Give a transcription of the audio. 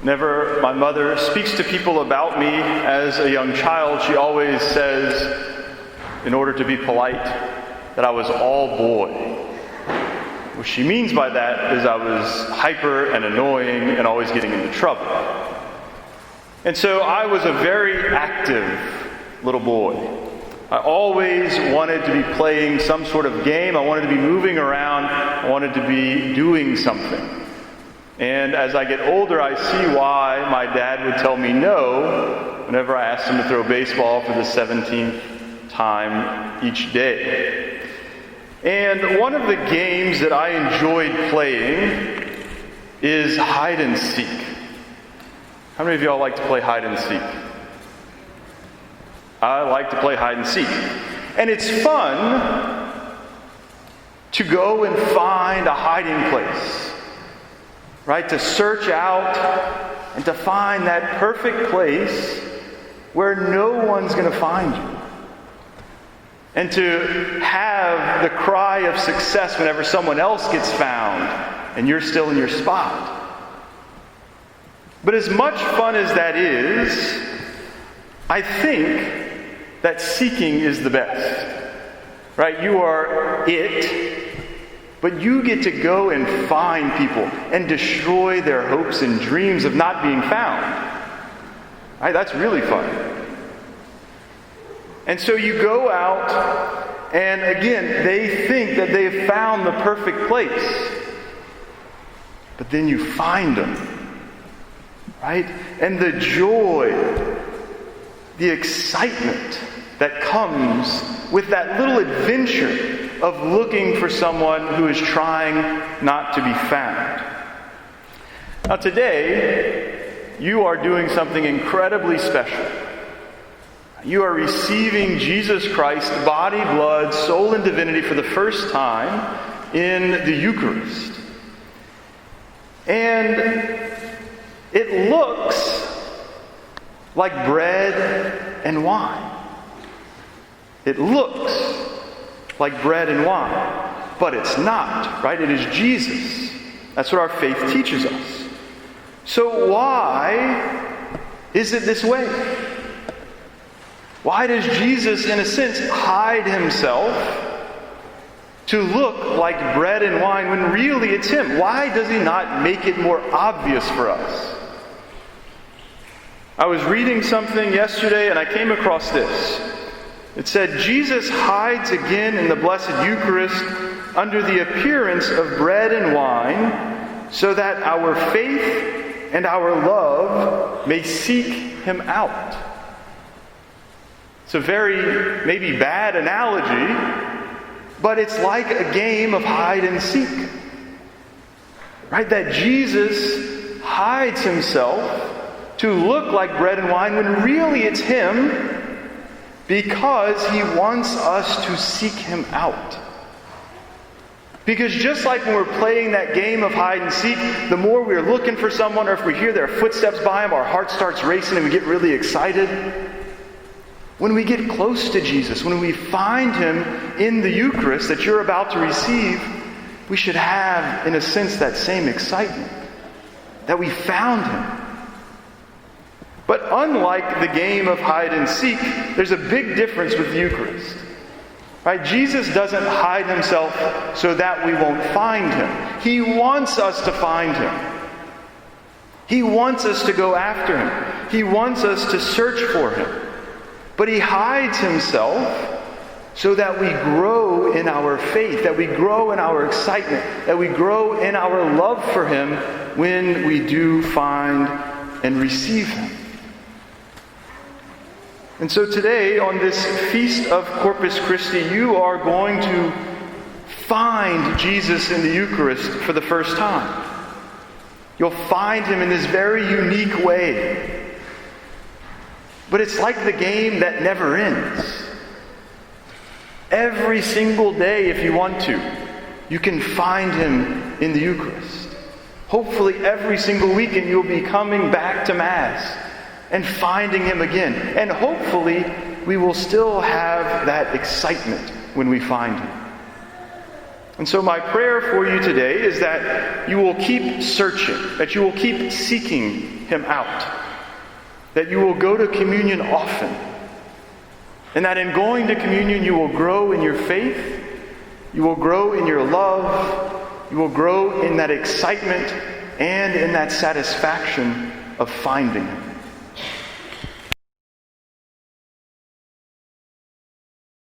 Whenever my mother speaks to people about me as a young child, she always says, in order to be polite, that I was all boy. What she means by that is I was hyper and annoying and always getting into trouble. And so I was a very active little boy. I always wanted to be playing some sort of game. I wanted to be moving around. I wanted to be doing something. And as I get older, I see why my dad would tell me no whenever I asked him to throw baseball for the 17th time each day. And one of the games that I enjoyed playing is hide and seek. How many of y'all like to play hide and seek? I like to play hide and seek. And it's fun to go and find a hiding place. Right? To search out and to find that perfect place where no one's going to find you. And to have the cry of success whenever someone else gets found and you're still in your spot. But as much fun as that is, I think that seeking is the best. Right? You are it. But you get to go and find people and destroy their hopes and dreams of not being found. Right? That's really fun. And so you go out, and again, they think that they've found the perfect place. But then you find them. Right? And the joy, the excitement that comes with that little adventure of looking for someone who is trying not to be found. Now today, you are doing something incredibly special. You are receiving Jesus Christ, body, blood, soul, and divinity for the first time in the Eucharist. And it looks like bread and wine. It looks like bread and wine. But it's not, right? It is Jesus. That's what our faith teaches us. So why is it this way? Why does Jesus, in a sense, hide himself to look like bread and wine when really it's him? Why does he not make it more obvious for us? I was reading something yesterday and I came across this. It said, Jesus hides again in the Blessed Eucharist under the appearance of bread and wine, so that our faith and our love may seek him out. It's a very, maybe bad analogy, but it's like a game of hide and seek. Right? That Jesus hides himself to look like bread and wine when really it's him, because he wants us to seek him out. Because just like when we're playing that game of hide and seek, the more we're looking for someone, or if we hear their footsteps by him, our heart starts racing and we get really excited. When we get close to Jesus, when we find him in the Eucharist that you're about to receive, we should have, in a sense, that same excitement. That we found him. But unlike the game of hide and seek, there's a big difference with the Eucharist. Right? Jesus doesn't hide himself so that we won't find him. He wants us to find him. He wants us to go after him. He wants us to search for him. But he hides himself so that we grow in our faith, that we grow in our excitement, that we grow in our love for him when we do find and receive him. And so today, on this feast of Corpus Christi, you are going to find Jesus in the Eucharist for the first time. You'll find him in this very unique way. But it's like the game that never ends. Every single day, if you want to, you can find him in the Eucharist. Hopefully every single weekend you'll be coming back to Mass and finding him again. And hopefully we will still have that excitement when we find him. And so my prayer for you today is that you will keep searching, that you will keep seeking him out. That you will go to communion often. And that in going to communion you will grow in your faith, you will grow in your love, you will grow in that excitement and in that satisfaction of finding